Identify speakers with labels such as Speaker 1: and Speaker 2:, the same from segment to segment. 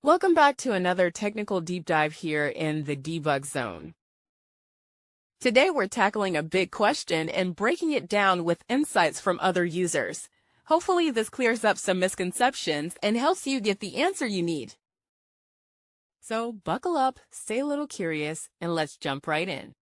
Speaker 1: Welcome back to another technical deep dive here in the debug zone. Today we're tackling a big question and breaking it down with insights from other users. Hopefully this clears up some misconceptions and helps you get the answer you need. So buckle up, stay a little curious, and let's jump right in.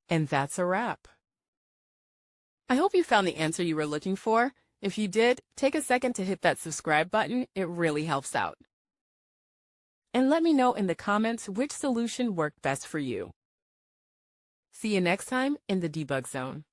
Speaker 1: And that's a wrap. I hope you found the answer you were looking for. If you did, take a second to hit that subscribe button. It really helps out. And let me know in the comments which solution worked best for you. See you next time in the debug zone.